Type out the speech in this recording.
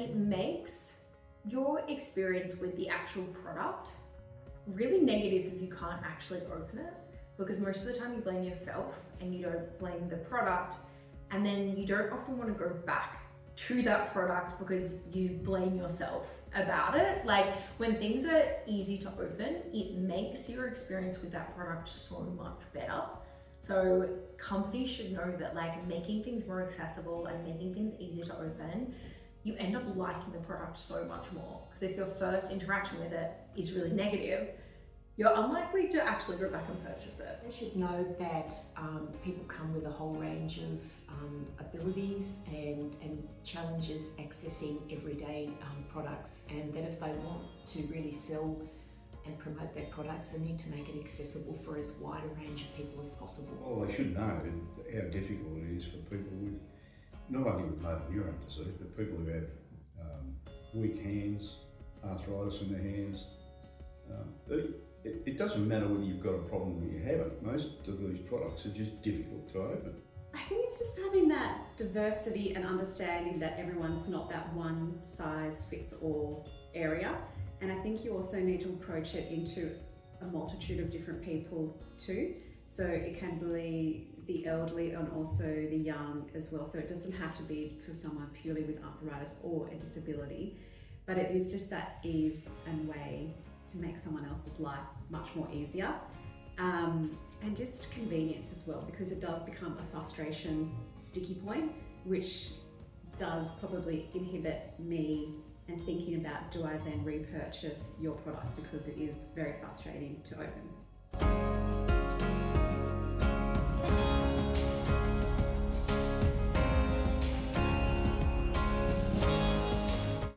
it makes your experience with the actual product really negative if you can't actually open it, because most of the time you blame yourself and you don't blame the product, and then you don't often want to go back to that product because you blame yourself about it. Like, when things are easy to open, it makes your experience with that product so much better. So companies should know that, like, making things more accessible and making things easier to open, you end up liking the product so much more. Because if your first interaction with it is really negative, you're unlikely to actually go back and purchase it. They should know that people come with a whole range of abilities and challenges accessing everyday products, and that if they want to really sell and promote their products, they need to make it accessible for as wide a range of people as possible. Well, they should know how difficult it is for people with not only with motor neurone disease, but people who have weak hands, arthritis in their hands. It doesn't matter whether you've got a problem or you haven't. Most of these products are just difficult to open. I think it's just having that diversity and understanding that everyone's not that one size fits all area. And I think you also need to approach it into a multitude of different people too. So it can be the elderly and also the young as well. So it doesn't have to be for someone purely with arthritis or a disability, but it is just that ease and way to make someone else's life much more easier. And just convenience as well, because it does become a frustration sticky point, which does probably inhibit me and thinking about, do I then repurchase your product, because it is very frustrating to open.